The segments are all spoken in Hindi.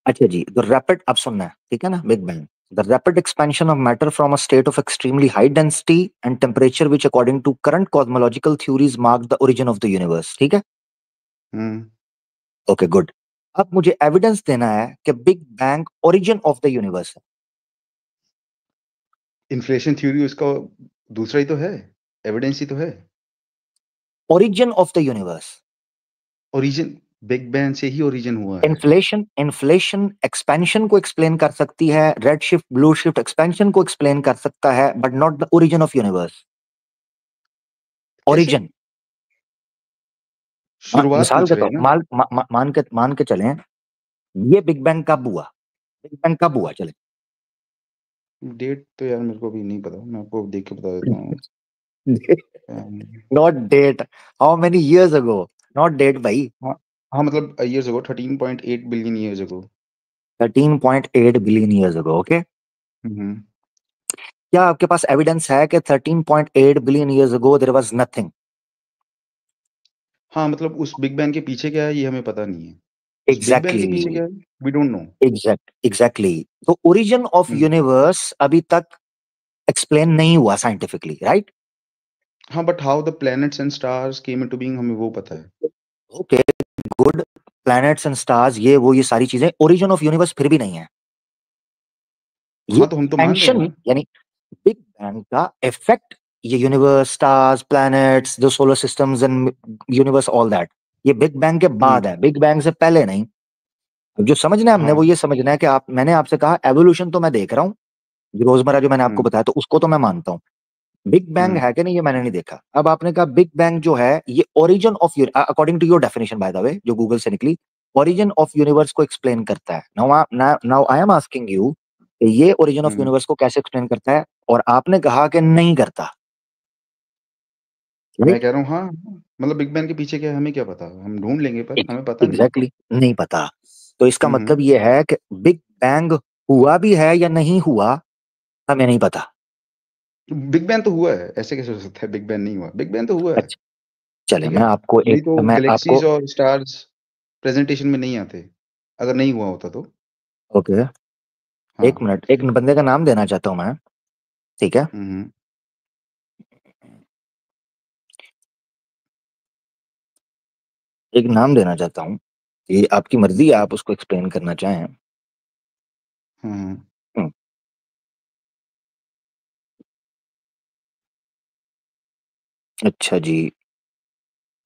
अच्छा जी, द रैपिड, अब सुनना है, ठीक है ना, big bang, the rapid expansion of matter from a state of extremely high density and temperature which according to current cosmological theories mark the origin of the universe, ठीक है? Hmm okay good. अब मुझे एविडेंस देना है कि big bang origin of the universe है। इन्फ्लेशन थ्योरी उसका दूसरा ही तो है, एविडेंस ही तो है। Origin of the universe. Origin big bang से ही ओरिजिन हुआ है। इन्फ्लेशन एक्सपेंशन को एक्सप्लेन कर सकती है, red shift blue shift expansion को एक्सप्लेन कर सकता है, but not the origin of universe. कैसे? ओरिजिन, शुरुआत मिसाल पूछ के रहे तो हैं ना। मान के चलें, ये बिग बैंग कब हुआ, बिग बैंग कब हुआ चले। डेट तो यार मेरे को भी नहीं पता, मैं आपको देख के बता देता हूँ। Not date, how many years ago, not date भाई। हाँ हाँ, मतलब years ago, 13.8 billion years ago. 13.8 billion years ago, okay. Hmm क्या आपके पास एविडेंस है कि 13.8 billion years ago there was nothing? हाँ, मतलब उस बिग बैंग के पीछे क्या है ये हमें पता नहीं है। उस बिग बैंग के एग्जैक्टली, पीछे क्या है, वी डोंट नो। एग्जैक्टली। तो ओरिजिन ऑफ यूनिवर्स अभी तक एक्सप्लेन नहीं हुआ साइंटिफिकली, राइट? हाँ, but how the planets and stars came into being हमें वो पता है। Okay good. Planets and stars, ये सारी चीजें ओरिजिन ऑफ यूनिवर्स फिर भी नहीं है। ये हाँ, तो हम तो मान रहे हैं एक्सपेंशन ना। यानी बिग बैंग का इफेक्ट, ये यूनिवर्स, स्टार्स, प्लैनेट्स, जो solar systems and universe, all that, ये बिग बैंग के बाद हम्म है, बिग बैंग से पहले नहीं। अब जो समझना है हमने हाँ वो ये समझना है कि मैंने आपसे कहा एवोल्यूशन तो मैं देख रहा हूँ, जो रोजमर्रा जो मैंने आपको हम्म बताया तो उसको तो मैं मानता हूँ। बिग बैंग हम्म है कि नहीं ये मैंने नहीं देखा। अब आपने कहा बिग बैंग जो है ये origin of, according to your definition by the way, जो गूगल से निकली, ओरिजिन ऑफ यूनिवर्स को एक्सप्लेन करता है। Now I am asking you, ये ओरिजिन ऑफ हम्म यूनिवर्स को कैसे एक्सप्लेन करता है? और आपने कहा कि नहीं करता, मैं राइट? कह रहा हूँ हाँ हाँ, मतलब बिग बैंग के पीछे क्या है हमें क्या पता, हम ढूंढ लेंगे पर हमें पता नहीं है। एग्जैक्टली, नहीं पता। तो इसका हम्म मतलब ये है कि बिग बैंग हुआ भी है या नहीं हुआ, हमें नहीं पता। बिग बैंग तो हुआ है, ऐसे कैसे हो सकता है बिग बैंग नहीं हुआ, बिग बैंग तो हुआ है। अच्छा, चले ठीक है, नहीं तो मैं आपको गैलेक्सीज और स्टार्स प्रेजेंटेशन में नहीं आते, अगर नहीं हुआ होता तो। ओके, हाँ एक मिनट, एक बंदे का नाम देना चाहता हूं मैं, ठीक है? हम्म एक नाम देना चाहता हूँ, ये आपकी मर्जी है, आप उसको एक्सप्लेन करना चाहें। हम्म हम्म, अच्छा जी,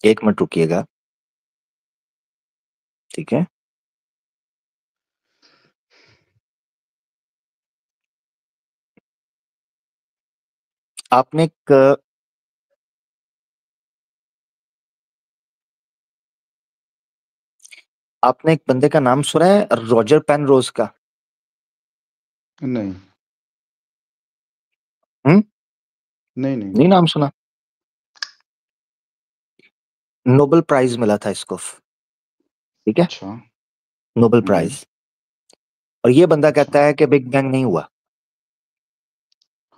एक मिनट रुकिएगा, ठीक है? आपने एक आपने एक बंदे का नाम सुना है, रॉजर पेनरोज का? नहीं हम्म, नहीं नहीं नहीं नाम सुना? नोबेल प्राइज मिला था इसको, ठीक है? अच्छा नोबेल प्राइज। और ये बंदा अच्छा कहता है कि बिग बैंग नहीं हुआ।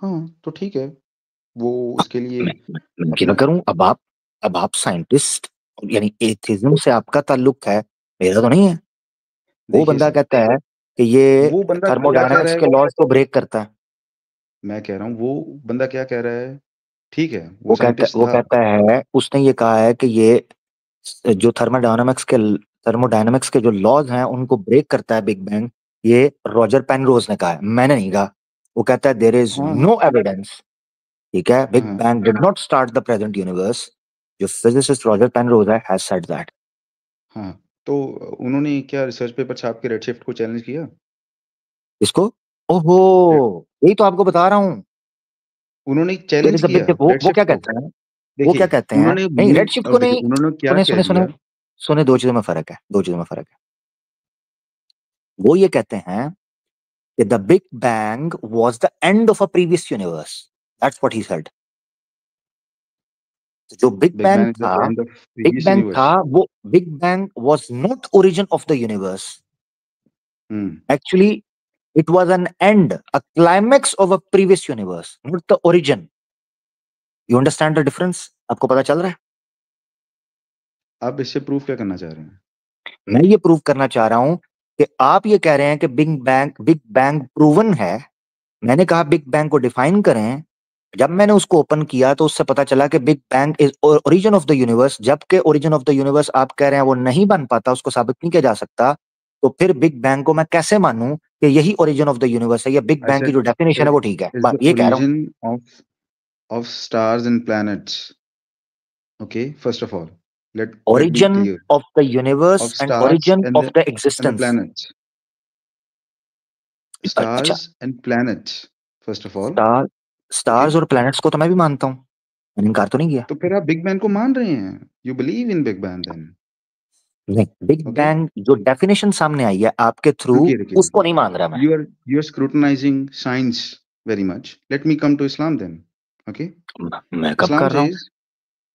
हाँ तो ठीक है, वो उसके लिए मैं क्यों ना अपना करूं? अब आप साइंटिस्ट, यानी एथिज्म से आपका ताल्लुक है, मेरा तो नहीं है। वो देखिए बंदा सर, कहता है कि ये वो बंदा क्या कह रहा थर्मोडायनामिक्स है, के लॉज को ब्रेक करता है। मैं कह रहा हूँ वो बंदा क्या कह रहा है, ठीक है वो साइंटिस्ट वो था। कहता है, उसने ये कहा है कि ये जो थर्मोडायनामिक्स के जो लॉज हैं उनको ब्रेक करता है बिग बैंग। ये रॉजर पेनरोज ने कहा है, मैंने नहीं कहा। वो कहता है देयर इज हाँ नो एविडेंस, ठीक है, बिग हाँ bang did not start the present universe. जो फिजिसिस्ट रॉजर पेनरोज है हैज सेड दैट। हाँ, तो उन्होंने क्या रिसर्च पेपर छाप के रेडशिफ्ट को चैलेंज किया। इसको, ओहो, यही तो आपको बता रहा हूँ। उन्होंने देयर चैलेंज इज अ किया बिग, वो रेडशिफ्ट क्या को। कहते हैं, वो क्या देखिए कहते हैं, उन्होंने नहीं मून, रेडशिफ्ट को और देखिए नहीं। उन्होंने क्या सुने कह सुने सुने दिया। सुने, दो चीजों में फर्क है, दो चीजों में फर्क है। वो ये कहते हैं कि the big bang was the end of a previous universe, that's what he said. जो big big bang bang is the था, एंड ऑफ प्रीवियस यूनिवर्स। वो big bang was not origin of the universe. Hmm actually it was an end, a climax of a previous universe, not the origin. You understand the difference? आपको पता चल रहा है? आप इससे प्रूफ क्या करना चाह रहे हैं। मैं ये प्रूव करना चाह रहा हूं कि आप ये कह रहे हैं कि बिग बैंग प्रूवन है। मैंने कहा बिग बैंग को डिफाइन करें। जब मैंने उसको ओपन किया तो उससे पता चला कि big bang is origin of the universe, जबकि ओरिजिन ऑफ द यूनिवर्स आप कह रहे हैं वो नहीं बन पाता, उसको साबित नहीं किया जा सकता। तो फिर बिग बैंग को मैं कैसे मानूं कि यही ओरिजिन ऑफ द यूनिवर्स है, या बिग I बैंग की said जो डेफिनेशन है it वो ठीक है, is the ये कह रहा हूं। origin of stars and planets. Okay, first of all, let be origin clear. Of the universe Of and stars origin and of the the existence. planets. अच्छा, Stars and planets, first of all. Star stars Okay. और प्लैनेट्स को तो मैं भी मानता हूँ, मैंने इनकार तो नहीं किया। तो फिर आप बिग बैंग को मान रहे हैं। You believe in Big Bang then. नहीं, बिग Okay. बैंग जो डेफिनेशन सामने आई है आपके थ्रू, रुकिए रुकिए उसको रुकिए। नहीं मान रहा मैं। You are scrutinizing science very much. Let me come to Islam then. Okay. मैं कब Islam कर रहा हूँ? says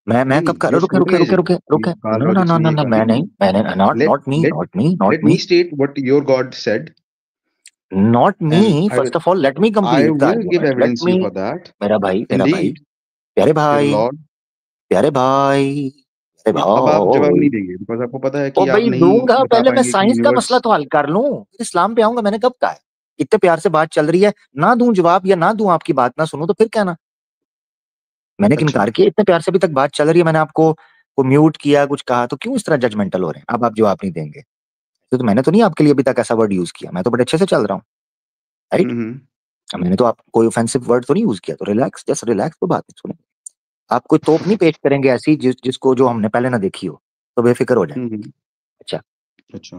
मैं नहीं कब नहीं कर, you're रुके रुके रुके scrutinizing. रुके रुके, Carl no no Rogers no ने नो ये नो, कहा। मैं नहीं, मैंने not Let not me let not me not let me me state what your God said, not and me, first of all let me I complete the will give argument, let evidence me. you for that. मेरा भाई, Indeed, प्यारे your भाई, Lord। प्यारे भाई, प्यारे अब आप जवाब भाई। नहीं देंगे बिकॉज़ आपको पता है ओ कि आप भाई नहीं दूंगा, बता पहले मैं पाएँगे कि साइंस का मसला यूनिवर्स। तो हल कर लूं, फिर इस्लाम पे आऊंगा। मैंने कब कहा है? इतने प्यार से बात चल रही है, ना दूं जवाब या ना दूं, आपकी बात ना सुनूं तो फिर कहना। मैंने अच्छा। इनकार किया, इतने प्यार से अभी तक बात चल रही है, मैंने आपको को म्यूट किया, कुछ कहा, तो क्यों इस तरह जजमेंटल हो रहे हैं? अब आप जवाब नहीं देंगे तो मैंने तो नहीं आपके लिए अभी तक ऐसा वर्ड यूज किया, मैं तो बड़े अच्छे से चल रहा हूँ, राइट? हुँ, हुँ। मैंने तो आप कोई ऑफेंसिव वर्ड तो नहीं यूज किया, तो रिलैक्स, जस्ट रिलैक्स, तो बात सुने। आप कोई तोप नहीं पेश करेंगे ऐसी जिसको जो हमने पहले ना देखी हो, तो बेफिक्र हो जाए। हुँ, हुँ। अच्छा, अच्छा।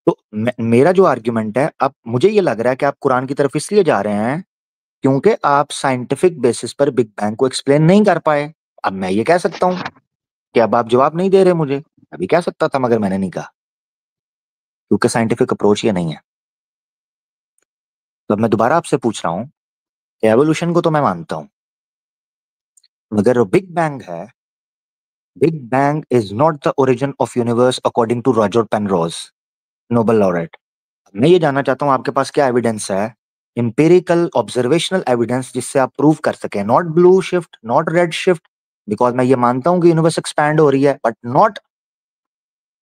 तो मेरा जो आर्ग्यूमेंट है, अब मुझे ये लग रहा है कि आप कुरान की तरफ इसलिए जा रहे हैं क्योंकि आप साइंटिफिक बेसिस पर बिग बैंग को एक्सप्लेन नहीं कर पाए। अब मैं ये कह सकता हूँ कि अब आप जवाब नहीं दे रहे मुझे, अभी कह सकता था मगर मैंने नहीं कहा, क्योंकि साइंटिफिक अप्रोच ये नहीं है। तो अब मैं दोबारा आपसे पूछ रहा हूँ कि एवोल्यूशन को तो मैं मानता हूँ, मगर बिग बैंग है, big bang is not the origin of universe according to Roger Penrose, Nobel laureate. मैं ये जानना चाहता हूँ आपके पास क्या एविडेंस है, इंपेरिकल ऑब्जर्वेशनल एविडेंस, जिससे आप प्रूव कर सके, not blue shift, not red shift, because मैं ये मानता हूँ कि यूनिवर्स एक्सपैंड हो रही है, but not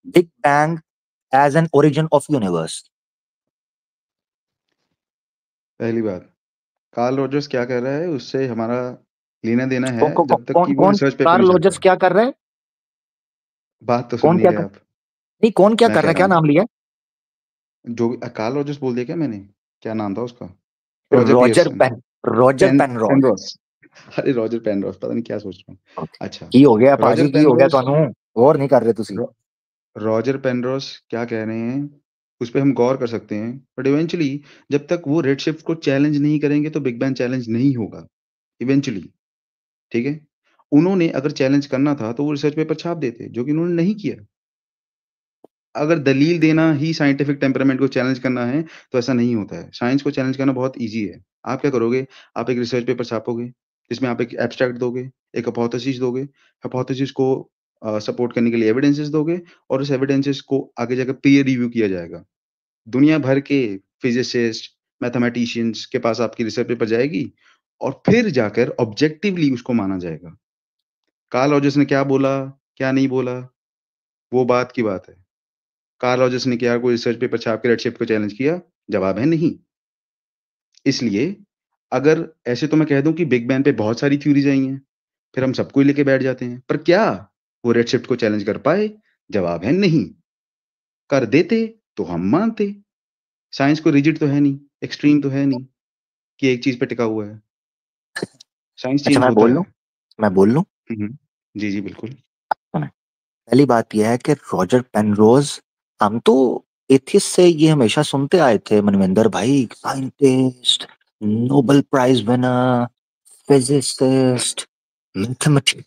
big bang as an origin of universe. पहली बात, कार्ल रॉजर्स क्या कह रहा है उससे हमारा लेना-देना है कौन कौन जब तक कौन कि वो कौन रिसर्च पेपर नहीं कार्ल छापता रोजर्स है। क्या कर रहा है? बात तो सुन कौन नहीं क्या रहे कर, आप। नहीं कौन क्या मैं कर रहा कह है, रहा क्या हूँ, नाम लिया? जो कार्ल रॉजर्स बोल दिया क्या मैंने? क्या नाम था उसका? Roger Roger Pearson. Pen Roger Penrose. Penrose. अरे रॉजर पेनरोस, पता नहीं क्या सोच रहा हूँ। अच्छा, की हो गया रॉजर पाजी, की हो गया पेनरोस। ਤੁਹਾਨੂੰ गौर नहीं कर रहे तुसी? रॉ रॉजर पेनरोस क्या कह रहे हैं, उस पे हम गौर कर सकते हैं, बट इवेंचुअली जब तक वो रेड शिफ्ट को चैलेंज नहीं करेंगे तो बिग बैंग चैलेंज नहीं होगा, इवेंचुअली, ठीक है? उन्होंने अगर चैलेंज करना था तो वो रिसर्च पेपर छाप देते, जो कि उन्होंने नहीं किया। अगर दलील देना ही साइंटिफिक टेम्परामेंट को चैलेंज करना है, तो ऐसा नहीं होता है। साइंस को चैलेंज करना बहुत ईज़ी है। आप क्या करोगे, आप एक रिसर्च पेपर छापोगे, जिसमें आप एक एब्स्ट्रैक्ट दोगे, एक हाइपोथेसिस दोगे, हाइपोथेसिस को सपोर्ट करने के लिए एविडेंसेस दोगे और उस एविडेंसेस को आगे जाकर पीयर रिव्यू किया जाएगा। दुनिया भर के फिजिसिस्ट, मैथमेटिशियंस के पास आपकी रिसर्च पेपर जाएगी और फिर जाकर ऑब्जेक्टिवली उसको माना जाएगा। कार्ल रॉजर्स ने क्या बोला, क्या नहीं बोला, वो बात की बात है। कार्ल रॉजर्स ने क्या कोई रिसर्च पेपर छाप के रेडशिफ्ट को चैलेंज किया? जवाब है नहीं। इसलिए अगर ऐसे तो मैं कह दूँ कि बिग बैंग पे बहुत सारी थ्योरीज़ आई हैं, फिर हम सबको ही लेके बैठ जाते हैं। पर क्या वो रेडशिफ्ट को चैलेंज कर पाए? जवाब है नहीं। कर देते तो हम मानते। साइंस कोई रिजिड तो है नहीं, एक्सट्रीम तो है नहीं कि एक चीज़ पे टिका हुआ है। साइंस अच्छा, चेंज मैं होता बोल लूं, है। मैं बोल लूं। हुँ, हुँ। जी, जी, बिल्कुल। सुने, पहली बात यह है कि रॉजर पेनरोज, हम तो एथियस्ट से ये हमेशा सुनते आए थे मनविंदर भाई, scientist, Nobel prize winner, physicist, mathematic,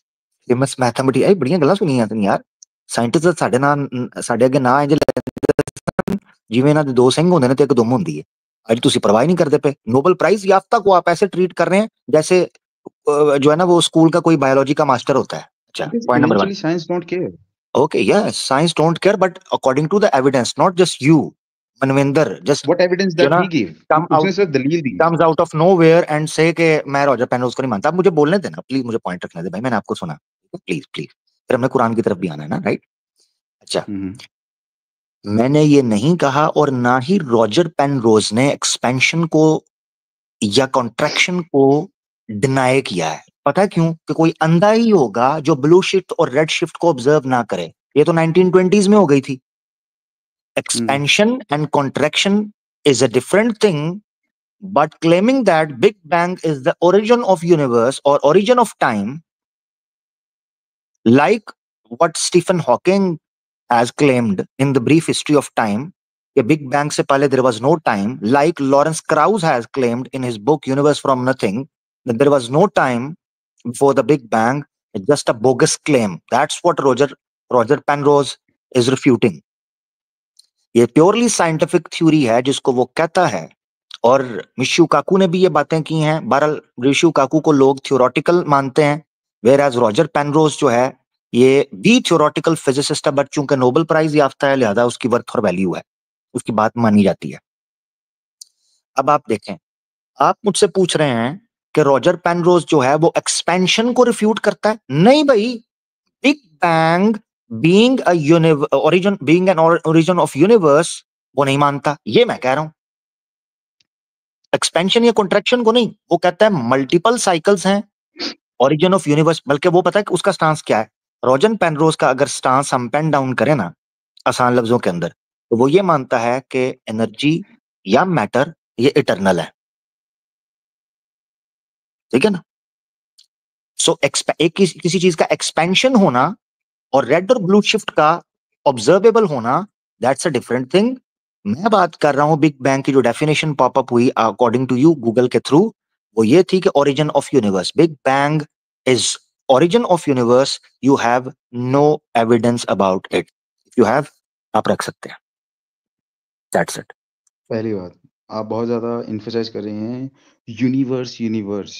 famous mathematic, ਇਹ ਬੜੀਆਂ ਗੱਲਾਂ ਸੁਣੀਆਂ ਤੈਨੂੰ ਯਾਰ। ਸਾਇੰਟਿਸਟ ਸਾਡੇ ਨਾਲ, ਸਾਡੇ ਅੱਗੇ ਨਾ ਇੰਜ ਲੱਗਦਾ ਜਿਵੇਂ ਇਹਨਾਂ ਦੇ ਦੋ ਸਿੰਘ ਹੁੰਦੇ ਨੇ ਤੇ ਇੱਕ ਦੁਮ ਹੁੰਦੀ ਹੈ। ਅੱਜ ਤੁਸੀਂ परवाह ही नहीं करते पे, नोबेल प्राइज याफ्ता को आप ऐसे ट्रीट कर रहे हैं जैसे जो है ना वो स्कूल का कोई बायोलॉजी का मास्टर होता है। अच्छा, because point number 1। Eventually science don't care. Okay, yes, science don't care, but according to the evidence, not just you, Manvinder, just what evidence you that know he give? उ come उसने out सिर्फ दलील दी। comes out of nowhere and say कि मैं रॉजर पेनरोज को नहीं मानता। आप मुझे बोलने देना प्लीज, मुझे पॉइंट रखने दे भाई, मैंने आपको सुना, प्लीज प्लीज। फिर हमने कुरान की तरफ भी आना है ना, राइट? अच्छा, हुँ, हुँ। मैंने ये नहीं कहा और ना ही रॉजर पेनरोज ने एक्सपेंशन को या कॉन्ट्रैक्शन को डिनाई किया है। पता है क्यों? कि कोई अंधा ही होगा जो ब्लू शिफ्ट और रेड शिफ्ट को ऑब्जर्व ना करे। ये तो 1920s में हो गई थी। Expansion and contraction is a different thing, but claiming that Big Bang is the origin of universe or origin of time, like what Stephen Hawking has claimed in the brief history of time, कि Big Bang से पहले there was no time, like Lawrence Krauss has claimed in his book Universe from Nothing, that there was no time before the Big Bang, it's just a bogus claim. That's what Roger Penrose is refuting. ये प्योरली साइंटिफिक थ्योरी है जिसको वो कहता है, और मिशियो काकू ने भी ये बातें की हैं। बहरहाल मिशियो काकू को लोग थ्योरेटिकल मानते हैं, वेयर एज रॉजर पेनरोज जो है ये भी थ्योरेटिकल फिजिसिस्ट है, बट चूंकि नोबेल प्राइज याफ्ता है लिहाजा उसकी वर्थ और वैल्यू है, उसकी बात मानी जाती है। अब आप देखें, आप मुझसे पूछ रहे हैं कि रॉजर पेनरोज जो है वो एक्सपेंशन को रिफ्यूट करता है। नहीं भाई, big bang being a origin, being an origin of universe, वो नहीं मानता। ये मैं कह रहा हूं, एक्सपेंशन या कॉन्ट्रैक्शन को नहीं। वो कहता है मल्टीपल साइकिल्स हैं, ओरिजिन ऑफ यूनिवर्स। बल्कि वो पता है कि उसका स्टांस क्या है? रॉजर पेनरोज का अगर स्टांस हम पेन डाउन करें ना आसान लफ्जों के अंदर, तो वो ये मानता है कि एनर्जी या मैटर ये इटरनल है। ठीक है ना? सो एक किसी चीज का एक्सपेंशन होना और रेड और ब्लू शिफ्ट का ऑब्जर्वेबल होना, दैट्स अ डिफरेंट थिंग। मैं बात कर रहा हूं बिग बैंग की जो डेफिनेशन पॉपअप हुई अकॉर्डिंग टू यू गूगल के थ्रू, वो ये थी कि origin of universe, big bang is origin of universe. You have no evidence about it. If you have, आप रख सकते हैं। That's it. पहली बात, आप बहुत ज़्यादा एम्फसाइज़ कर रहे हैं यूनिवर्स, यूनिवर्स।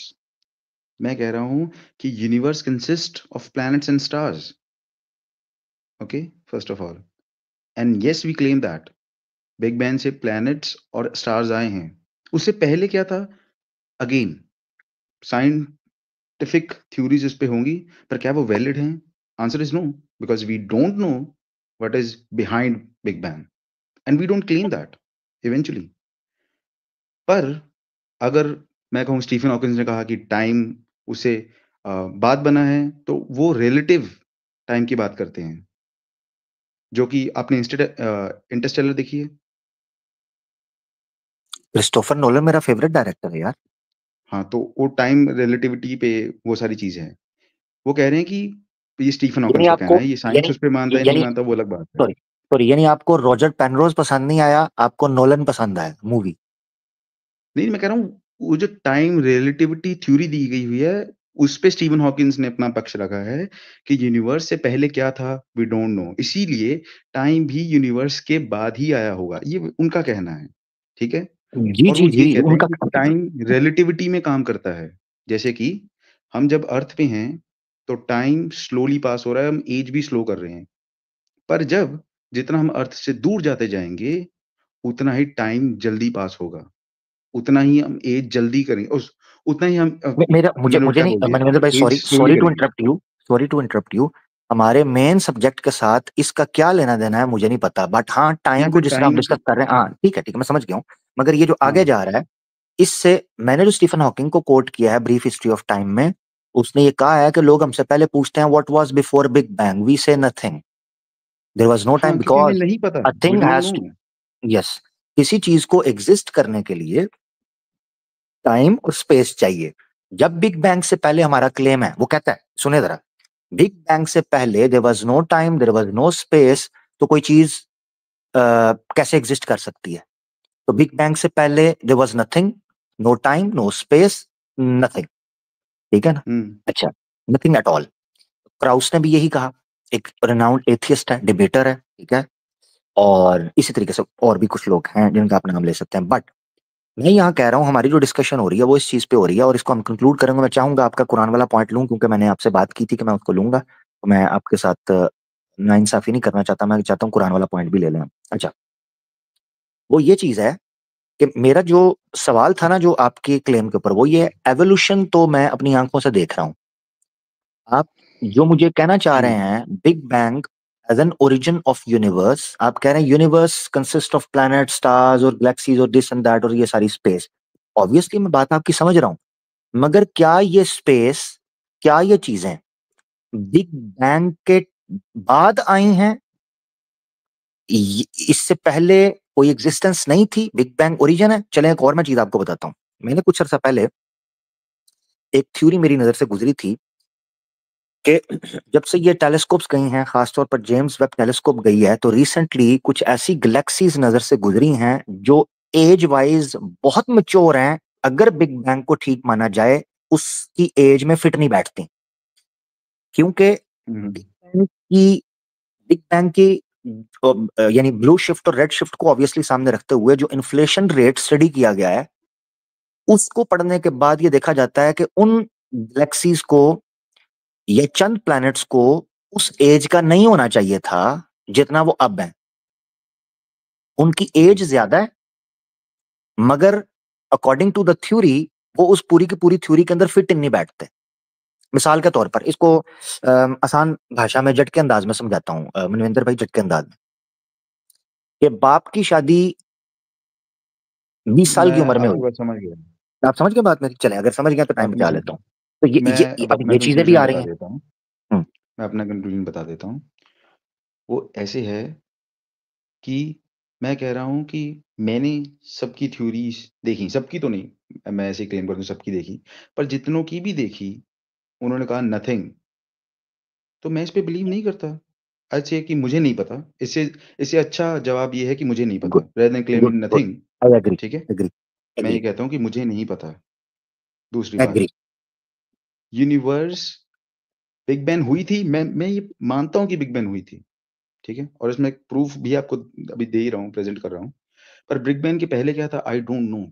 मैं कह रहा हूँ कि universe consist of planets and stars, okay? First of all, and yes we claim that big bang से प्लैनेट्स और स्टार्स आए हैं। उससे पहले क्या था? अगेन साइंटिफिक थ्योरीज़ इस पे होंगी, पर क्या वो वैलिड हैं? Answer is no, because we don't know what is behind big bang and we don't claim that eventually. पर अगर मैं कहूँ स्टीफन हॉकिंस ने कहा कि टाइम उसे बाद बना है, तो वो रिलेटिव टाइम की बात करते हैं, जो कि आपने इंटरस्टेलर देखी है? क्रिस्टोफर नोलन मेरा फेवरेट डायरेक्टर है यार। हाँ, तो वो टाइम रिलेटिविटी पे वो सारी चीज़ें हैं। वो कह रहे हैं कि ये स्टीफन यानी हॉकिंस का कहना आपको, है, ये साइंस यानी उस पे मानता है, नहीं यानी मानता वो अलग बात है। सॉरी सॉरी, यानी आपको रॉजर पेनरोज पसंद नहीं आया, आपको नोलन पसंद आया मूवी। नहीं, मैं कह रहा हूँ वो जो टाइम रिलेटिविटी थ्योरी दी गई हुई है, उस पे स्टीफन हॉकिंस ने अपना पक्ष रखा है कि यूनिवर्स से पहले क्या था वी डोंट नो, इसीलिए टाइम भी यूनिवर्स के बाद ही आया होगा, ये उनका कहना है, ठीक है? जी और जी वो जी, ये कहते हैं उनका कि टाइम रिलेटिविटी में काम करता है। जैसे कि हम जब अर्थ पे हैं, तो टाइम स्लोली पास हो रहा है, हम एज भी स्लो कर रहे हैं। पर जब जितना हम अर्थ से दूर जाते जाएँगे, उतना ही टाइम जल्दी पास होगा। उतना ही हम एज जल्दी करेंगे उस उतना ही हम मेरा मुझे मैंने मुझे उल्टा नहीं, बोल दिया, मनविंदर भाई, as sorry slowly sorry to करेंगे। Interrupt you, sorry to interrupt you. हमारे मेन सब्जेक्ट के साथ इसका क्या लेना देना है मुझे नहीं पता, बट हाँ टाइम यहाँ को पे जिस तरह आप टाइम डिस्कस कर रहे हैं, हाँ ठीक है, मैं समझ गया हूँ। मगर ये जो आगे हाँ, जा रहा है, इससे मैंने जो स्टीफन हॉकिंग को कोट किया है ब्रीफ हिस्ट्री ऑफ टाइम में, उसने ये कहा है कि लोग हमसे पहले पूछते हैं what was before big bang, we say nothing, there was no हाँ, टाइम क्योंकि हमें बिकॉज नहीं पता, a we thing don't has no. To, yes, किसी चीज को एग्जिस्ट करने के लिए टाइम और स्पेस चाहिए। जब बिग बैंग से पहले हमारा क्लेम है, वो कहता है, सुने जरा, बिग बैंग से पहले there was no time, there was no space, तो कोई चीज कैसे एग्जिस्ट कर सकती है? तो बिग बैंग से पहले there was nothing, no time, no space, nothing. ठीक है ना? हुँ, अच्छा, नथिंग एट ऑल। क्राउस ने भी यही कहा, एक रेनाउंड एथियस्ट है, डिबेटर है, ठीक है, और इसी तरीके से और भी कुछ लोग हैं जिनका आप नाम ले सकते हैं। बट मैं यहाँ कह रहा हूँ हमारी जो डिस्कशन हो रही है वो इस चीज पे हो रही है, और इसको हम कंक्लूड करेंगे। मैं चाहूंगा आपका कुरान वाला पॉइंट लूं, क्योंकि मैंने आपसे बात की थी कि मैं उसको लूंगा, तो मैं आपके साथ नाइंसाफी नहीं करना चाहता, मैं चाहता हूँ कुरान वाला पॉइंट भी ले लें हम। अच्छा, वो ये चीज है कि मेरा जो सवाल था ना जो आपके क्लेम के ऊपर, वो ये एवोल्यूशन तो मैं अपनी आंखों से देख रहा हूँ। आप जो मुझे कहना चाह जी। रहे हैं big bang as an origin of universe आप कह रहे हैं universe consist of planet stars और गैलेक्सीज और दिस एंड दैट और ये सारी स्पेस। ऑब्वियसली मैं बात आपकी समझ रहा हूं, मगर क्या ये स्पेस, क्या ये चीजें बिग बैंग के बाद आई हैं? इससे पहले कोई एग्जिस्टेंस नहीं थी, बिग बैंग ओरिजिन है? चलें एक और मैं चीज आपको बताता हूं। मैंने कुछ अर्सा पहले एक थ्योरी मेरी नजर से गुजरी थी कि जब से ये टेलीस्कोप्स गई हैं, खासतौर पर जेम्स वेब टेलीस्कोप गई है, तो रिसेंटली कुछ ऐसी गैलेक्सीज नजर से गुजरी हैं जो एज वाइज बहुत मैच्योर हैं। अगर बिग बैंग को ठीक माना जाए, उसकी एज में फिट नहीं बैठती, क्योंकि बिग बैंग की बिग बैंग की यानी ब्लू शिफ्ट और रेड शिफ्ट को ऑब्वियसली सामने रखते हुए जो इन्फ्लेशन रेट स्टडी किया गया है, उसको पढ़ने के बाद ये देखा जाता है कि उन गैलेक्सीज को या चंद प्लैनेट्स को उस एज का नहीं होना चाहिए था जितना वो अब है। उनकी एज ज्यादा है, मगर अकॉर्डिंग टू द थ्योरी वो उस पूरी की पूरी थ्योरी के अंदर फिट इन नहीं बैठते। मिसाल के तौर पर इसको आसान भाषा में जट के अंदाज में समझाता हूँ, मनविंदर भाई, जट के अंदाज में कि बाप की शादी 20 साल की मैं उम्र में आपकी हुई। बात समझ गया। आप समझ गए बात मेरी? चले, अगर समझ गया तो टाइम आपने बचा लेता हूँ। तो मैं अब अब अपना ये चीजें भी कंक्लूजन आ रही बता हैं। देता हूँ। हम्म, मैं अपना कंक्लूजन बता देता हूँ। वो ऐसे है कि मैं कह रहा हूँ कि मैंने सबकी थ्योरीज़ देखी, सबकी तो नहीं, मैं ऐसे क्लेम कर दूँ सबकी देखी, पर जितनों की भी देखी, उन्होंने कहा नथिंग, तो मैं इस पे बिलीव नहीं करता। ऐसे कि मुझे नहीं पता, इससे इससे अच्छा जवाब ये है कि मुझे नहीं पता, good, rather than good, claiming good. Nothing, I agree, ठीक है? एग्री, मैं ये एग्री, कहता हूँ कि मुझे नहीं पता। दूसरी बात, एग्री। यूनिवर्स बिग बैंग हुई थी, मैं ये मानता हूँ कि बिग बैंग हुई थी, ठीक है? और इसमें प्रूफ भी आपको अभी दे ही रहा हूँ, प्रेज़ेंट कर रहा हूँ। पर बिग बैंग के पहले क्या था आई डोंट नो,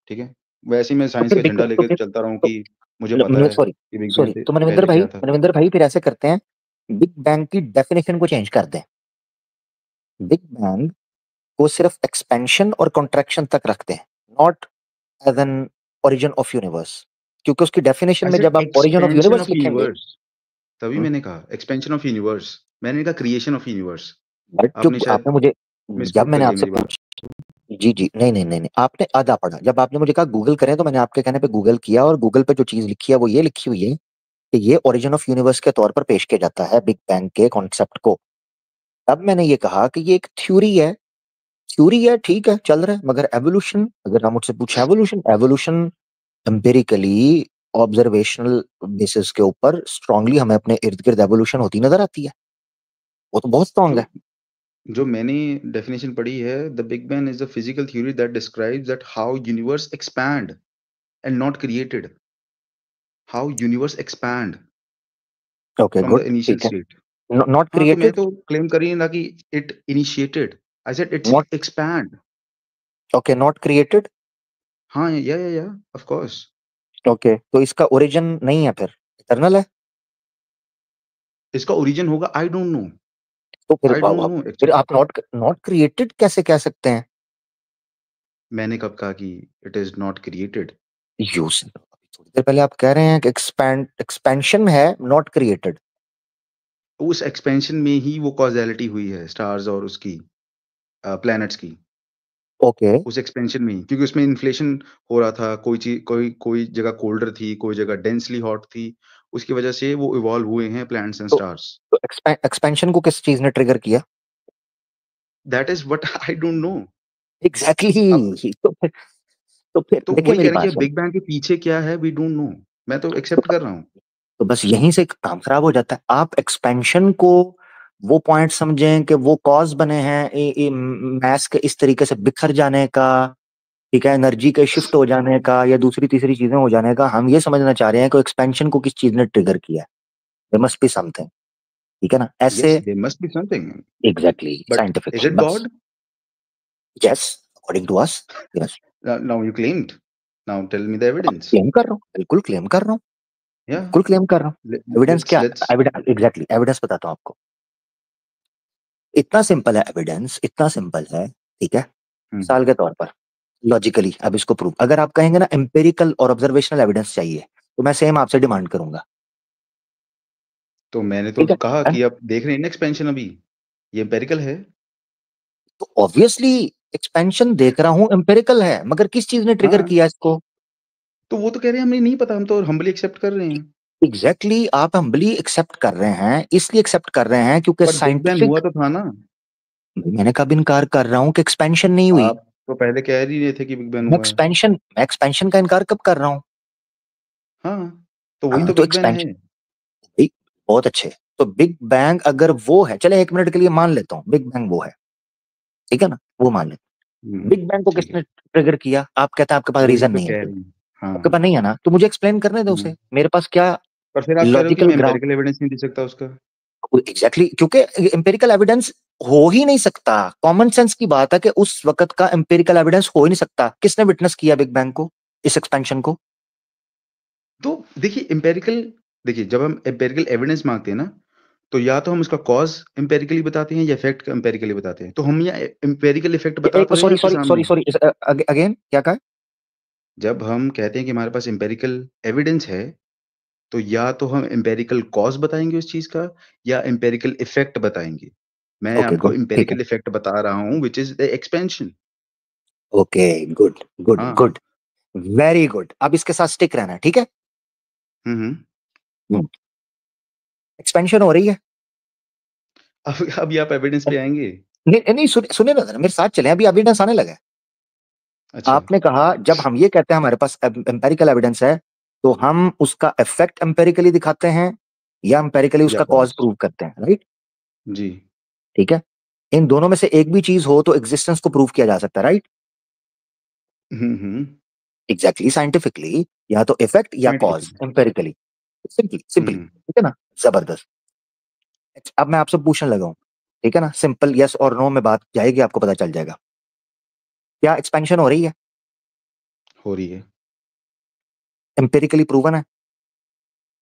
ठीक है? वैसे ही मैं तो साइंस फिर का झंडा तो लेके फिर चलता रहा हूँ तो कि मुझे पता है सॉरी, कि बिग बैंग सॉरी, से तो पहले क्या था। मनविंदर भाई फिर ऐसे करते हैं, बिग बैंग की डेफिनेशन को चेंज कर दें। बिग बैंग को सिर्फ एक्सपेंशन और कॉन्ट्रैक्शन तक रखते हैं, not as an origin of universe. क्योंकि उसकी डेफिनेशन आई में सेड जब आप origin of expansion universe of लिखेंगे, यूनिवर्स, तभी मैंने कहा एक्सपेंशन ऑफ यूनिवर्स, मैंने कहा क्रिएशन ऑफ यूनिवर्स। बट जो आपने शायद आपने मुझे, जब मिसकोट कर मैंने लिया आपसे मेरी बात। पूछ, जी जी, नहीं नहीं नहीं नहीं, आपने आधा पढ़ा। जब आपने मुझे कहा गूगल करें, तो मैंने आपके कहने पे गूगल किया, और गूगल पे जो चीज लिखी है वो ये लिखी हुई है कि ये ओरिजिन ऑफ यूनिवर्स के तौर पर पेश किया जाता है बिग बैंग के कॉन्सेप्ट को। तब मैंने ये कहा कि ये एक थ्योरी है, थ्योरी है, ठीक है, चल रहा है, मगर एवोल्यूशन, अगर आप मुझसे पूछे evolution, evolution empirically observational basis के ऊपर स्ट्रांगली हमें अपने इर्द गिर्द एवोल्यूशन होती नजर आती है। वो तो बहुत स्ट्रांग है। जो जो मैंने डेफिनेशन पढ़ी है, the big bang is the physical theory that describes that how universe expand and not created, how universe expand okay, from the good, initial ठीक है। स्टेट। नॉट हाँ, तो मैं क्रिएटेड, तो क्लेम कर ही नहीं रहा कि it initiated, I said it's not, expand. Okay, not created. हाँ, या ऑफ कोर्स। ओके, तो इसका ओरिजिन नहीं है, फिर इटर्नल है। इसका ओरिजिन होगा आई डोंट नो, तो फिर आई डोंट नो फिर एक्चुअली। आप नॉट नॉट क्रिएटेड कैसे कह सकते हैं? मैंने कब कहा कि it is not created? Use थोड़ी देर पहले आप कह रहे हैं कि एक्सपेंशन है, नॉट क्रिएटेड। उस एक्सपेंशन में ही वो कॉज़ैलिटी हुई है स्टार्स और उसकी प्लैनेट्स की। ओके, उस एक्सपेंशन में ही, क्योंकि उसमें इन्फ्लेशन हो रहा था, कोई चीज़ कोई कोई जगह कोल्डर थी, कोई जगह डेंसली हॉट थी, उसकी वजह से वो इवॉल्व हुए हैं प्लैनेट्स एंड तो स्टार्स। एक्सपेंशन को किस चीज ने ट्रिगर किया? That is what I don't know. अब एग्जैक्टली तो फिर तो देखिए वही कह मेरी रहे हैं बात कि सुन। बिग बैंग के पीछे क्या है वी डोंट नो। मैं तो तो, एक्सेप्ट कर रहा हूँ। तो बस यहीं से काम खराब हो जाता है। आप एक्सपेंशन को वो पॉइंट समझें कि वो कॉज बने हैं मैस के इस तरीके से बिखर जाने का, ठीक है, एनर्जी के शिफ्ट हो जाने का, या दूसरी तीसरी चीजें हो जाने का। हम ये समझना चाह रहे हैं कि एक्सपेंशन को किस चीज ने ट्रिगर किया है। देयर मस्ट बी समथिंग, ठीक है ना, येस, ऐसे। There must be something, exactly, but is scientifically it बस। God? Yes, according to us, yes. Now you claimed, now tell me the evidence. Claim कर रहा हूँ, बिल्कुल क्लेम कर रहा हूँ, या बिल्कुल क्लेम कर रहा हूँ। एविडेंस लेट्स क्या? लेट्स एविडेंस, एग्जैक्टली, एविडेंस बताता हूँ आपको। इतना सिंपल है एविडेंस, इतना सिंपल है, ठीक है। हुँ, मिसाल के तौर पर, लॉजिकली अब इसको प्रूव, अगर आप कहेंगे ना एम्पेरिकल और ऑब्जर्वेशनल एविडेंस चाहिए, तो मैं सेम आपसे डिमांड करूंगा, तो मैंने तो ठीक है कहा है ना? कि आप देख रहे हैं ना एक्सपेंशन अभी। ये एम्पिरिकल है। तो ऑब्वियसली एक्सपेंशन देख रहा हूँ, एम्पिरिकल है, मगर किस चीज ने ट्रिगर हाँ, किया इसको? तो वो तो कह रहे हैं हमें नहीं पता, हम तो हम्बली एक्सेप्ट कर रहे हैं। एग्जैक्टली exactly, आप हम्बली एक्सेप्ट कर रहे हैं, इसलिए एक्सेप्ट कर रहे हैं क्योंकि पर बिग बैंग साइंटिफिक। हुआ तो था ना? मैंने कब इनकार कर रहा हूँ कि एक्सपेंशन नहीं हुई? आप तो पहले कह ही रहे थे कि बिग बैंग हुआ है। मैं एक्सपेंशन का इनकार कब कर रहा हूँ? हाँ, तो वही हाँ, तो तो बिग बैंग है। एक्सपेंशन बहुत अच्छे। तो बिग बैंग अगर वो है, चले एक मिनट के लिए मान लेता हूँ बिग बैंग वो है, ठीक है ना, वो मान लेते हैं। बिग बैंग को ठीक किसने है, ट्रिगर किया? आप कहते हैं आपके पास वही रीजन तो नहीं है कह कोई। रहे हैं। आपके पास हाँ, नहीं है ना, तो मुझे एक्सप्लेन करने दो हुँ। उसे, मेरे पास क्या पर फिर आप कह रहे हो कि लॉजिकल मैं ग्राउंड। एम्पिरिकल एविडेंस नहीं दे सकता उसका? एग्जैक्टली क्योंकि एम्पिरिकल एविडेंस हो ही नहीं सकता। कॉमन सेंस की बात है कि उस वक्त का एम्पिरिकल एविडेंस हो ही नहीं सकता। किसने विटनेस किया बिग बैंग को, इस एक्सपेंशन को? तो देखिए एम्पिरिकल, देखिए जब हम एम्पिरिकल एविडेंस माँगते हैं ना, तो या तो हम उसका कॉज़ एम्पिरिकली बताते हैं या इफेक्ट एम्पिरिकली बताते हैं। तो हम यहाँ एम्पिरिकल इफेक्ट बता तो रहे हैं सॉरी आपके सॉरी सामने। सॉरी सॉरी, अगेन क्या कहा? जब हम कहते हैं कि हमारे पास एम्पिरिकल एविडेंस है, तो या तो हम एम्पिरिकल कॉज़ बताएँगे उस चीज़ का या एम्पिरिकल इफेक्ट बताएँगे। मैं ओके आपको गुड, ठीक है। एम्पिरिकल इफेक्ट बता रहा हूँ which is the expansion. Okay good good हाँ। Good, very good. अब इसके साथ स्टिक रहना है, ठीक है। हुँ, हुँ। एक्सपेंशन हो रही है। अब अभी आप एविडेंस पे आएँगे? नहीं नहीं, सुनिए ना जरा, मेरे साथ चले, अभी एविडेंस आने लगा है। अच्छा, आपने कहा जब हम ये कहते हैं हमारे पास एम्पेरिकल एविडेंस है, तो हम उसका इफेक्ट एम्पेरिकली दिखाते हैं या एम्पेरिकली या उसका कॉज कॉज़। प्रूव करते हैं, राइट? जी। ठीक है। इन दोनों में से एक भी चीज हो तो एग्जिस्टेंस को प्रूव किया जा सकता है, राइट? हुँ, हुँ। एग्जैक्टली, साइंटिफिकली या तो इफेक्ट या कॉज साइंटिफिकली। एम्पेरिकली, सिंपली हुँ, सिंपली, हुँ। ठीक है ना? जबरदस्त। अब मैं आपसे पूछने लगा हूं, ठीक है ना, सिंपल यस और नो में बात जाएगी, आपको पता चल जाएगा। क्या एक्सपेंशन हो रही है? हो रही है। एम्पेरिकली प्रूवन है।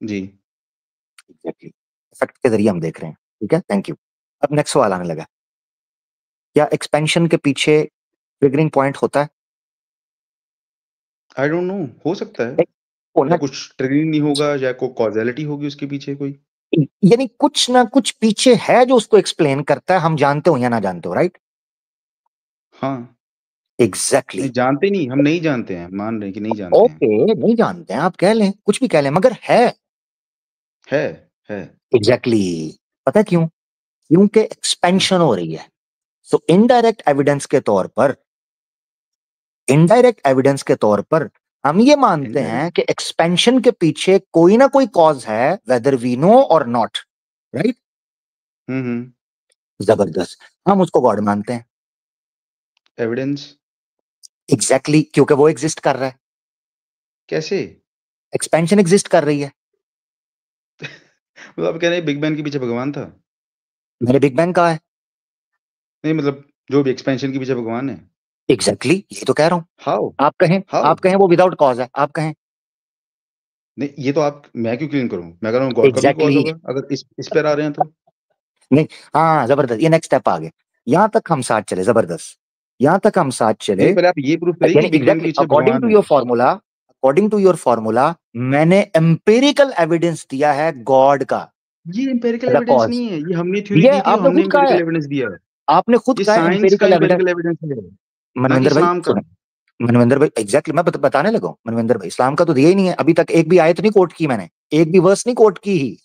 जी। एग्जैक्टली, इफेक्ट के जरिए हम देख रहे हैं, ठीक है, थैंक यू। अब नेक्स्ट सवाल आने लगा। क्या एक्सपेंशन के पीछे ट्रिगरिंग पॉइंट होता है? आई डोंट नो, हो सकता है। एक या होना, कुछ ट्रिगरिंग नहीं होगा या कॉज़ैलिटी होगी उसके पीछे कोई। यानी कुछ ना कुछ पीछे है जो उसको एक्सप्लेन करता है, हम जानते हो या ना जानते हो, राइट? हाँ, एग्जैक्टली। नहीं जानते नहीं, हम नहीं जानते हैं, मान रहे हैं कि नहीं जानते हैं। ओके, नहीं जानते हैं, आप कह लें, कुछ भी कह लें, मगर है। है, है। एग्जैक्टली पता है क्यों? क्योंकि हुँ, एक्सपेंशन हो रही है। सो इनडायरेक्ट एविडेंस के तौर पर, इनडायरेक्ट एविडेंस के तौर पर हम ये मानते इनडायरेक्ट। हैं कि एक्सपेंशन के पीछे कोई ना कोई कॉज है, वेदर वी नो और नॉट, राइट? हुँ, हुँ। जबरदस्त, हम उसको गॉड मानते हैं। एविडेंस। एग्जैक्टली क्योंकि वो एग्जिस्ट कर रहा है। कैसे? एक्सपेंशन एग्जिस्ट कर रही है। मतलब आप कह रहे हैं बिग बैंग के पीछे भगवान था? मैंने बिग बैंग कहा है। नहीं मतलब जो भी एक्सपेंशन के पीछे भगवान है? एग्जैक्टली यही तो कह रहा हूं। हाउ? आप कहें, हाउ? आप कहें वो विदाउट कॉज है, आप कहें। नहीं, ये तो आप मैं क्यों क्लेम करूँ? मैं कह रहा हूँ गॉड का भी कॉज़ एग्जैक्टली होगा, अगर इस पर आ रहे हैं तो। नहीं, हाँ जबरदस्त, ये नेक्स्ट स्टेप आ गए। यहां तक हम साथ चले, जबरदस्त। यहां तक हम साथ चले, नहीं, पहले आप ये प्रूव करिए कि यानी बिग बैंग के एग्जैक्टली पीछे अकॉर्डिंग भगवान टू है। Your formula, according to your formula मैंने एम्पिरिकल एविडेंस दिया है गॉड का ये empirical as a evidence cause. नहीं है, ये हमने थ्योरी ये दी थी और आपने हमने खुद कहा एम्पिरिकल है, एविडेंस दिया है। आपने खुद ये कहा है साइंस का एम्पिरिकल एविडेंस। एम्पिरिकल एविडेंस है, ना कि मनविंदर भाई इस्लाम का। सुने, मनविंदर भाई एग्जैक्टली मैं बताने लगा हूं। मनविंदर भाई, इस्लाम का तो दिया ही नहीं है अभी तक, एक भी आयत नहीं कोट की मैंने, एक भी वर्स नहीं कोट की ही।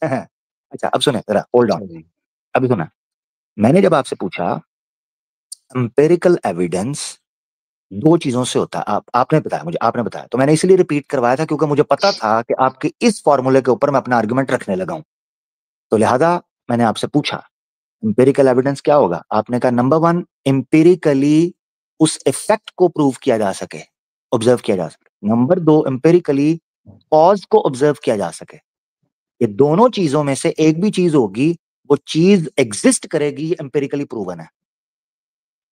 अच्छा अब सुने जरा, होल्ड ऑन। अच्छा जी। अभी सुना, मैंने जब आपसे पूछा एम्पिरिकल एविडेंस दो चीजों से होता है, आपने बताया मुझे, आपने बताया, तो मैंने इसलिए रिपीट करवाया था क्योंकि मुझे पता था कि आपके इस फॉर्मूले के ऊपर मैं अपना आर्गुमेंट रखने लगा हूं। तो लिहाजा मैंने आपसे पूछा एम्पिरिकल एविडेंस क्या होगा? आपने कहा नंबर वन, एम्पिरिकली उस इफेक्ट को प्रूव किया जा सके, ऑब्जर्व किया जा सके। नंबर दो, एम्पिरिकली कॉज को ऑब्जर्व किया जा सके। ये दोनों चीजों में से एक भी चीज होगी, वो चीज एग्जिस्ट करेगी, एम्पिरिकली प्रूवन है।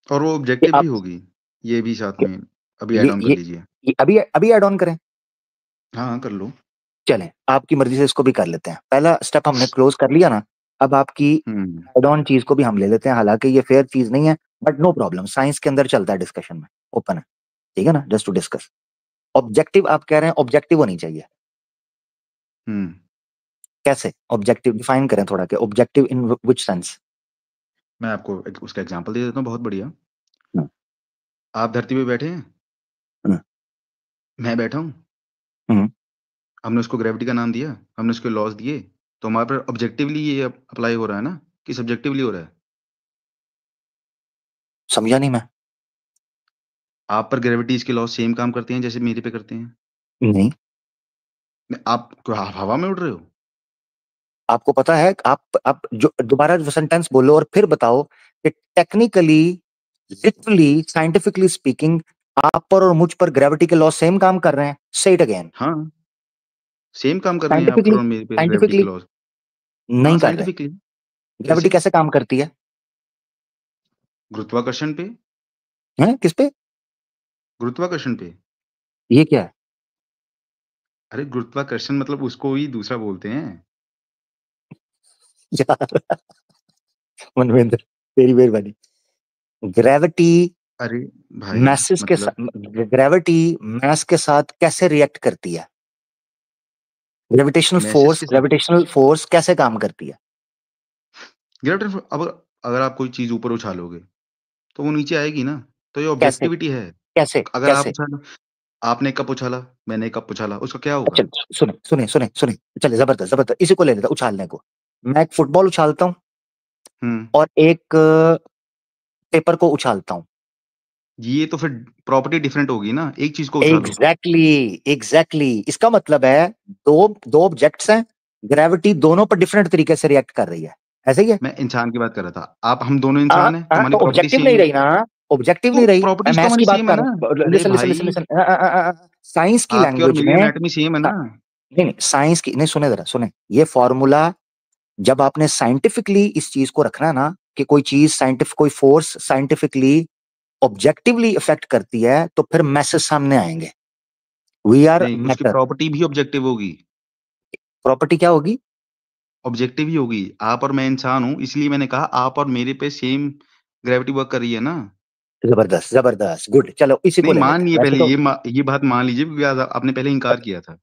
और वो ये ऑब्जेक्टिव आप, भी होगी, ये भी साथ में अभी ऐड ये ऑन कर ये लीजिए। ये अभी अभी ऐड ऑन करें? हाँ, हाँ, कर लो। चलें, आपकी मर्जी से इसको भी कर लेते हैं। पहला स्टेप हमने क्लोज कर लिया ना, अब आपकी हुँ, एड ऑन चीज को भी हम ले लेते हैं, हालांकि ये फेयर चीज नहीं है, बट नो प्रॉब्लम, साइंस के अंदर चलता है, डिस्कशन में ओपन है, ठीक है ना, जस्ट टू डिस्कस। ऑब्जेक्टिव आप कह रहे हैं, ऑब्जेक्टिव होनी चाहिए। हुँ। कैसे ऑब्जेक्टिव डिफाइन करें थोड़ा, कि ऑब्जेक्टिव इन विच सेंस? मैं आपको एक उसका एग्ज़ाम्पल दे देता हूँ बहुत बढ़िया। हुँ, आप धरती पे बैठे हैं, हुँ, मैं बैठा हूँ, हुँ, हमने उसको ग्रेविटी का नाम दिया, हमने उसके लॉज़ दिए, तो हमारे पर ऑब्जेक्टिवली ये अप्लाई हो रहा है ना कि सब्जेक्टिवली हो रहा है? समझा नहीं मैं। आप पर ग्रेविटीज़ के लॉज़ सेम काम करते हैं जैसे मेरे पे करते हैं। नहीं, आप क्या हवा में उड़ रहे हो? आपको पता है आप जो दोबारा वो सेंटेंस बोलो और फिर बताओ कि टेक्निकली, लिटरली, साइंटिफिकली स्पीकिंग आप पर और मुझ पर ग्रेविटी के लॉ सेम काम कर रहे हैं। से इट अगेन। हाँ, सेम काम कर रहे हैं आप पर साइंटिफिकली और मेरे पे ग्रेविटी के साइंटिफिकली लॉज़। हाँ, नहीं कर रहे। साइंटिफिकली। ग्रेविटी कैसे? कैसे काम करती है? गुरुत्वाकर्षण पे, हैं? किस पे? गुरुत्वाकर्षण पे। ये क्या है? अरे गुरुत्वाकर्षण मतलब उसको ही दूसरा बोलते हैं। यार मनविंदर, तेरी मेहरबानी। ग्रेविटी अरे भाई मैसेस के मतलब साथ, ग्रेविटी मैस के साथ कैसे रिएक्ट करती है? मैसेज के साथ ग्रेविटेशनल फोर्स कैसे काम करती है? ग्रेविटेशन अब अगर आप कोई चीज़ ऊपर उछालोगे, तो वो नीचे आएगी ना, तो ये कैसे? ऑब्जेक्टिविटी है। कैसे? अगर आप कैसे? उछालो आपने एक कप उछाला, मैंने एक कप उछाला, उसका क्या अच्छा, होगा? सुने, चलिए ज़बरदस्त, ज़बरदस्त, इसी को ले लेते हैं उछालने को। मैं एक फुटबॉल उछालता हूँ हुँ, और एक पेपर को उछालता हूँ। ये तो फिर प्रॉपर्टी डिफरेंट होगी ना, एक चीज़ को उछालो। एग्ज़ैक्टली, एग्ज़ैक्टली, इसका मतलब है 2 ऑब्जेक्ट्स हैं, ग्रेविटी दोनों पर डिफरेंट तरीके से रिएक्ट कर रही है। ऐसा ही है? मैं इंसान की बात कर रहा था। आप हम दोनों इंसान हैं, हमारी तो प्रॉपर्टी ऑब्जेक्टिव सेम नहीं है। रही ना, ऑब्जेक्टिव तो नहीं रही। मैं प्रॉपर्टीज़ तो मैथ्स हमारी की बात सेम है कर ना। रहा हूँ। अरे लिसन, लिसन, लिसन, भाई, लिसन। साइंस की आपकी और लैंग्वेज मेरी में एनाटॉमी सेम है ना। नहीं, नहीं, साइंस की नहीं, सुने ज़रा, सुने। ये फ़ॉर्मूला जब आपने साइंटिफिकली इस चीज़ को रखना है ना कि कोई फ़ोर्स साइंटिफिकली ऑब्जेक्टिवली इफेक्ट करती है, तो फिर मैसेज सामने आएँगे। वी आर नहीं, उसकी मैटर। प्रॉपर्टी भी ऑब्जेक्टिव होगी। प्रॉपर्टी क्या होगी? ऑब्जेक्टिव ही होगी। आप और मैं इंसान हूँ, इसलिए मैंने कहा आप और मेरे पे सेम ग्रेविटी वर्क कर रही है ना। ज़बरदस्त, ज़बरदस्त, गुड। चलो इसी को नहीं ले मान लेते हैं। लिए वैसे पहले तो ये बात मान लीजिए क्योंकि आज आपने पहले इनकार किया था।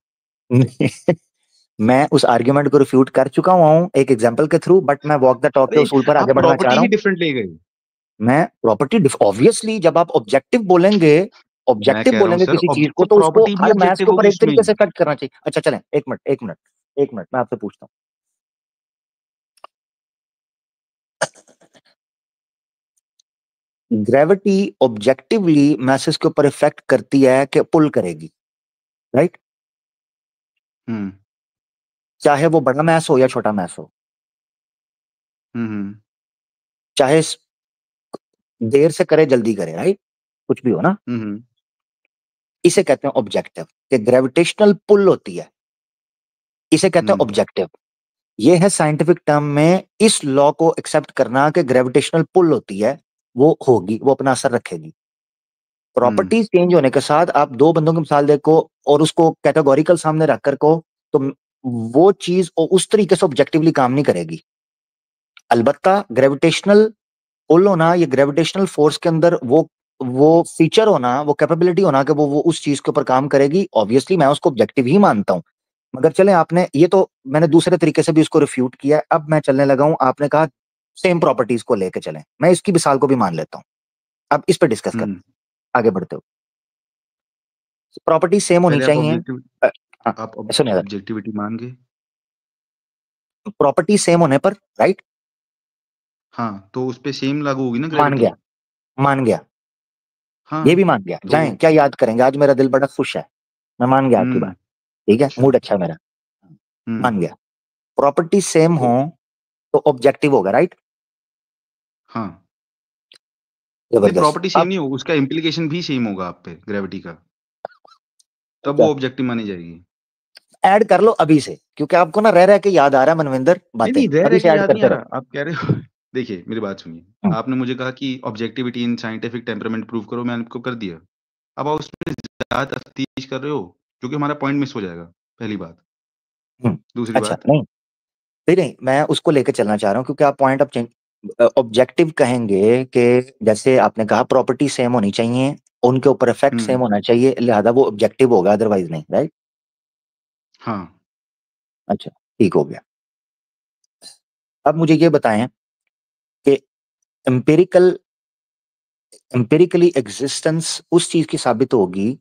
मैं उस आर्गुमेंट को रिफ्यूट कर चुका हुआ हूँ एक एग्जांपल के थ्रू, बट मैं वॉक द टॉक के अरे! उसूल पर आगे आप बढ़ना चाह प्रॉपर्टी रहा ही हूँ। डिफरेंट ले गए। मैं प्रॉपर्टी ऑब्वियसली जब आप मैं ऑब्जेक्टिव कह रहा हूँ बोलेंगे सर किसी चीज को, तो तो उसको प्रॉपर्टी भी हर मैथ्स ऑब्जेक्टिव के ऊपर होगी एक उसमें। तरीके से इफेक्ट करना चाहिए। अच्छा चलें, एक मिनट मैं आपसे पूछता हूँ, ग्रेविटी ऑब्जेक्टिवली मैसेज के ऊपर इफेक्ट करती है कि पुल करेगी, राइट? हुँ। चाहे वो बड़ा मैस हो या छोटा मैस हो, हुँ, हुँ। चाहे देर से करे जल्दी करे, राइट? कुछ भी हो ना, हुँ, हुँ। इसे कहते हैं ऑब्जेक्टिव। कि ग्रेविटेशनल पुल होती है, इसे कहते हैं हुँ, ऑब्जेक्टिव। ये है साइंटिफिक टर्म में इस लॉ को एक्सेप्ट करना कि ग्रेविटेशनल पुल होती है, वो होगी, वो अपना असर रखेगी। हुँ, प्रॉपर्टीज चेंज होने के साथ आप 2 बंदों की मिसाल देखो और उसको कैटेगोरिकल सामने रख कर को, तो वो चीज़ उस तरीके से ऑब्जेक्टिवली काम नहीं करेगी। अलबत्ता ग्रेविटेशनल पुल होना, ये ग्रेविटेशनल फोर्स के अंदर वो फीचर होना, वो कैपेबिलिटी होना कि वो उस चीज़ के ऊपर काम करेगी, ऑब्वियसली मैं उसको ऑब्जेक्टिव ही मानता हूँ। मगर चलें, आपने ये तो मैंने दूसरे तरीके से भी उसको रिफ्यूट किया है। अब मैं चलने लगा हूँ, आपने कहा सेम प्रॉपर्टीज को लेके चलें। मैं इसकी मिसाल को भी मान लेता हूँ। अब इस पे डिस्कस हुँ। करते हैं, आगे बढ़ते हुए। प्रॉपर्टी सेम होनी पहले आप चाहिए। अ, हाँ, सुनिए जरा, ऑब्जेक्टिविटी मान गए। प्रॉपर्टी सेम होने पर, राइट? हाँ, तो उसपे सेम लागू होगी ना मान ग्रेविटी। गया, मान गया, ये भी हाँ, मान गया। तो जाएँ, क्या याद करेंगे? आज मेरा दिल बड़ा खुश है। मैं मान गया आपकी हुँ, बात, ठीक है? अच्छा। मूड अच्छा है मेरा, हुँ, मान गया। प्रॉपर्टी सेम तो हो तो ऑब्जेक्टिव होगा, राइट? हाँ, नहीं जबरदस्त। प्रॉपर्टी सेम अब नहीं होगा, उसका इम्प्लीकेशन भी सेम होगा आप पे ग्रेविटी का, तब अच्छा, वो ऑब्जेक्टिव मानी जाएगी। ऐड कर लो अभी से, क्योंकि आपको ना रह के याद आ रहा है मनविंदर नहीं, बातें, नहीं, रह अभी रह से के ऐड याद नहीं आ करते रहो। रहा, आप कह रहे हो देखिए मेरी बात सुनिए, हुँ, आपने मुझे कहा कि objectivity in scientific temperament prove करो, मैंने आपको कर दिया। अब आप उसमें ज़्यादा तफ्तीश कर रहे हो, क्योंकि हमारा पॉइंट मिस हो जाएगा, पहली बात। हुँ, दूसरी अच्छा, बात नहीं, नहीं, मैं उसको लेके चलना चाह रहा हूँ, क्योंकि आप पॉइंट ऑफ चेंज ऑब्जेक्टिव कहेंगे कि जैसे आपने कहा प्रॉपर्टी सेम होनी चाहिए, उनके ऊपर इफेक्ट हुँ, सेम होना चाहिए, लिहाजा वो ऑब्जेक्टिव होगा, अदरवाइज़ नहीं, राइट? हाँ, अच्छा, ठीक हो गया। अब मुझे ये बताएँ कि एम्पिरिकली एग्जिस्टेंस उस चीज की साबित होगी